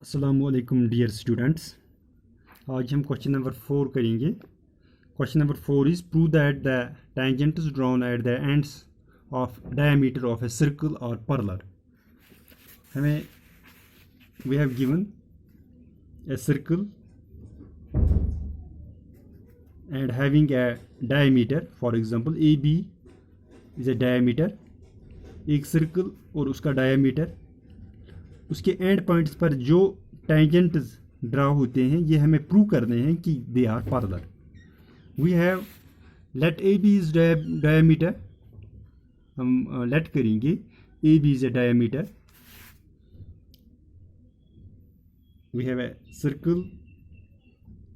अस्सलामुअलैकुम dear students. आज हम क्वेश्चन नंबर 4 करेंगे। Question number 4 is prove that the tangent is drawn at the ends of diameter of a circle or parallel। हमें we have given a circle and having a diameter, for example AB is a diameter। एक circle और उसका diameter, उसके and points पर जो tangents draw होते हैं ये हमें प्रूव करने हैं कि they are parallel. We have let A B is diameter. हम लेट करेंगे A B is a diameter. We have a circle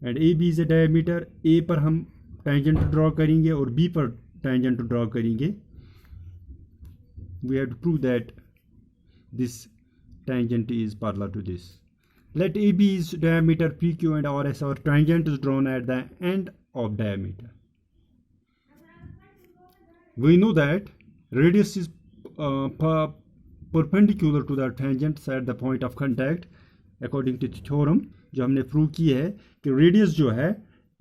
and A B is a diameter. A पर हम टेंजेंट ड्रॉ करेंगे और बी पर टेंजेंट ड्रॉ करेंगे। We have to prove that this tangent is parallel to this. Let AB is diameter PQ and RS or tangent is drawn at the end of diameter. We know that radius is perpendicular to the tangents at the point of contact according to the theorem जो हमने prove की है कि radius जो है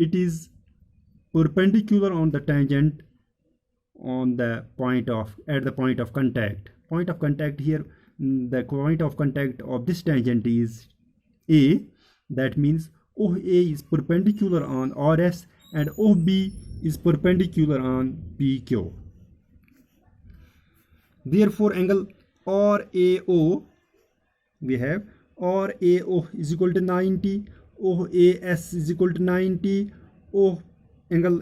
it is perpendicular on the tangent on the point of at the point of contact. Point of contact here, the point of contact of this tangent is A. That means OA is perpendicular on RS and OB is perpendicular on PQ. Therefore, angle RAO, we have RAO is equal to 90, OAS is equal to 90, angle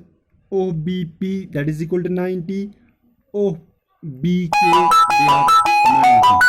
OBP that is equal to 90, OBK they are 90.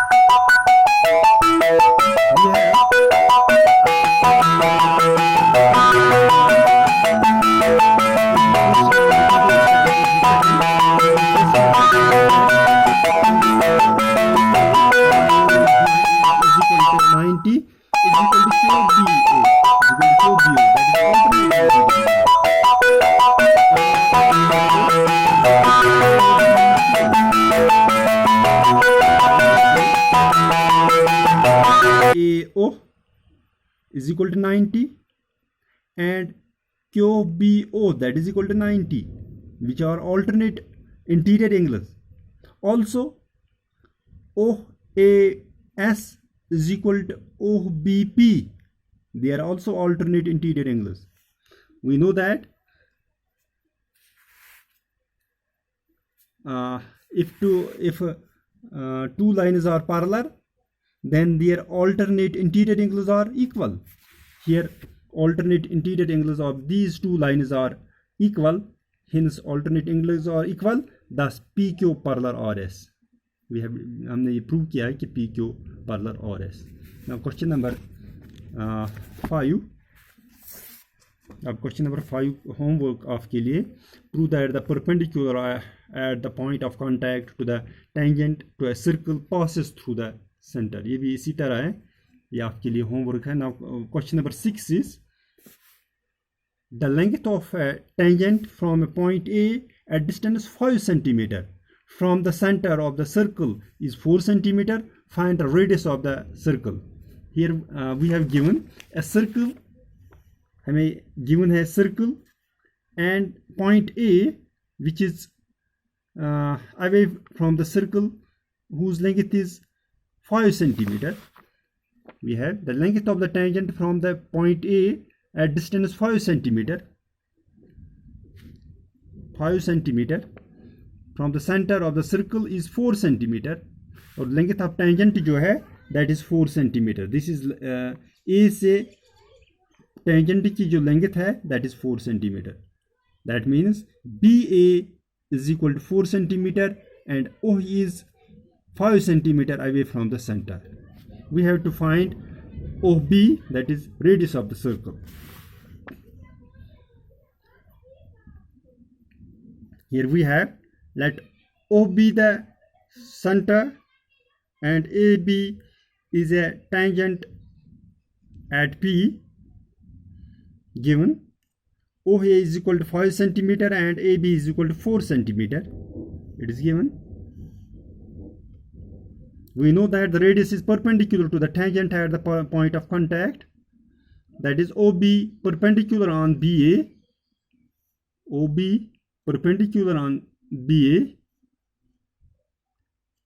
AO is equal to 90 and QBO that is equal to 90, which are alternate interior angles. Also OAS is equal to OBP, they are also alternate interior angles. We know that if two lines are parallel, then their alternate interior angles are equal. Here alternate interior angles of these two lines are equal, hence alternate angles are equal, thus PQ parallel RS. We have हमने ये prove किया है कि PQ parallel RS. Now question number 5. अब question number 5 homework आपके लिए, prove that the perpendicular at the point of contact to the tangent to a circle passes through the centre. ये भी इसी तरह है, ये आपके लिए होमवर्क है। Now question number 6 is the length of a tangent from a point A at distance 5 centimetre from the centre of the circle is 4 centimetre, find the radius of the circle. Here we have given a circle, हमें given है circle and point A which is away from the circle whose length is 5 centimeter. We have the length of the tangent from the point A at distance 5 centimeter. 5 centimeter from the center of the circle is 4 centimeter. और length of tangent जो है that is 4 centimeter. This is A से tangent की जो length है that is 4 centimeter. That means BA is equal to 4 centimeter and O is 5 centimeter away from the center. We have to find OB, that is radius of the circle. Here we have, let O be the center and AB is a tangent at P. Given OA is equal to 5 centimeter and AB is equal to 4 centimeter. It is given. we know that the radius is perpendicular to the tangent at the point of contact, that is OB perpendicular on BA, OB perpendicular on BA,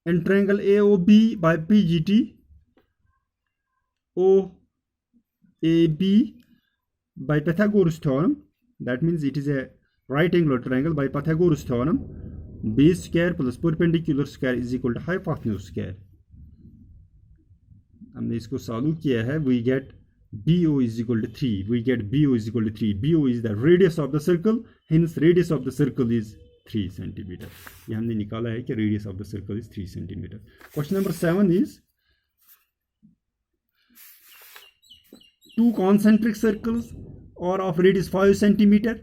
and triangle AOB by PGT, OAB by Pythagoras theorem. That means it is a right angular triangle by Pythagoras theorem. Base square plus perpendicular square is equal to hypotenuse square. हमने इसको solve किया है. We get BO is equal to 3. We get BO is equal to 3. BO is the radius of the circle. Hence radius of the circle is 3 centimeter. ये हमने निकाला है कि radius of the circle is 3 centimeter. Question number 7 is two concentric circles are of radius 5 centimeter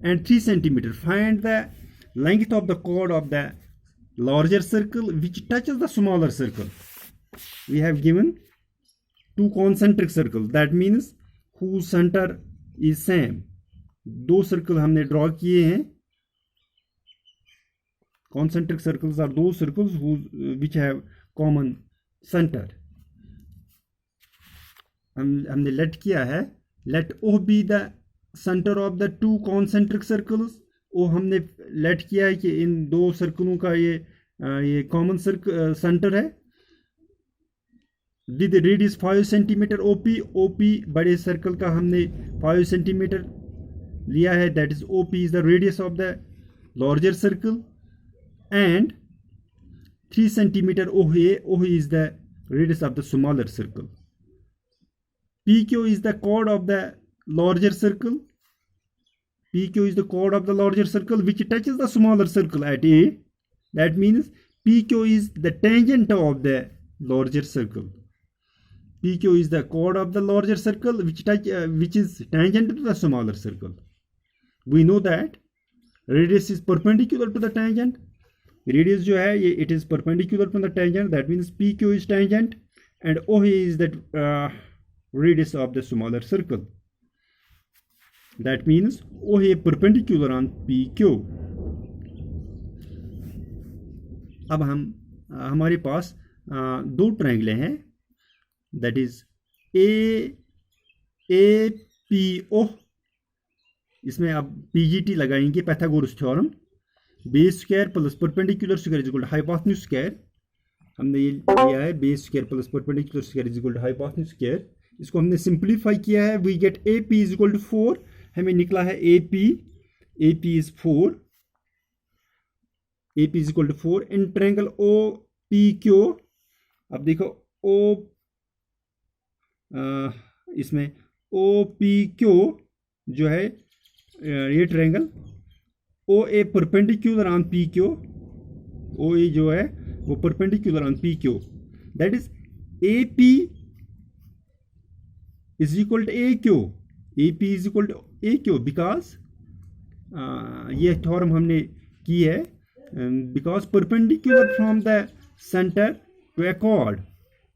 and 3 centimeter. Find the length of the chord of the larger circle which touches the smaller circle. We have given two concentric circles, that means whose center is same. दो circle हमने draw किए हैं. Concentric circles are those circles which have common center. हमने let किया है. Let O be the center of the two concentric circles. वो हमने let किया है कि इन दो सर्कलों का ये कॉमन सेंटर है. Did the radius 5 centimeter OP बड़े सर्कल का हमने 5 centimeter लिया है. That is OP is the radius of the larger circle, and 3 centimeter OA is the radius of the smaller circle. PQ is the chord of the larger circle. PQ is the chord of the larger circle which touches the smaller circle at A. That means PQ is the tangent of the larger circle. PQ is the chord of the larger circle which is tangent to the smaller circle. We know that radius is perpendicular to the tangent. Radius जो है ये it is perpendicular to the tangent. That means PQ is tangent and OA is the radius of the smaller circle. That means OA perpendicular on PQ. अब हमारे पास दो triangle हैं. That is APO. इसमें आप PGT लगाएंगे, Pythagoras theorem. Base square plus perpendicular square is equal to hypotenuse square. हमने ये लिया है base square plus perpendicular square is equal to hypotenuse square. इसको हमने सिंप्लीफाई किया है. We get AP is equal to 4. हमें निकला है AP is 4. AP is equal to 4 in triangle OPQ. अब देखो इसमें OPQ जो है ये triangle OA perpendicular on PQ. OA जो है वो perpendicular on PQ. That is AP is equal to AQ. AP is equal to AQ because ये थ्योरम हमने की है. Because perpendicular from the center to a chord.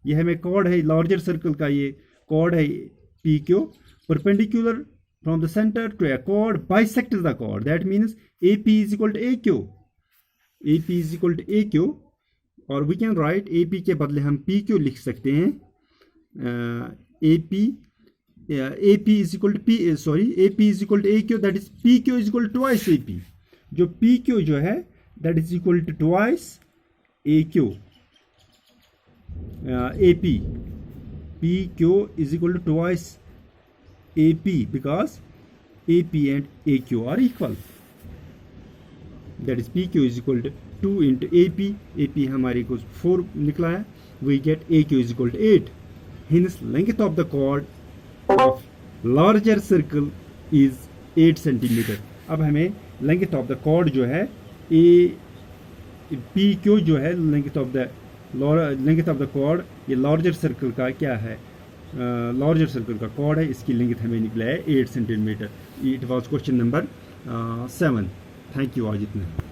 ये हमें chord है larger circle का, ये chord है PQ. Perpendicular from the center to a chord bisects the chord. That means AP is equal to AQ. AP is equal to AQ. और we can write AP के बदले हम PQ लिख सकते हैं. AP is equal to AP is equal to AQ. That is PQ is equal to twice AP. जो PQ जो है that is equal to twice AQ. AP PQ is equal to twice AP because AP and AQ are equal. That is PQ is equal to 2 into AP. AP हमारे को 4 निकला है. We get AQ is equal to 8. Hence length of the chord of larger circle is 8 centimeter. अब हमें length of the chord जो है PQ जो है length of the chord ये larger circle का क्या है, larger circle का chord है, इसकी length हमें निकला है 8 centimeter. It was question number 7. Thank you आज इतना.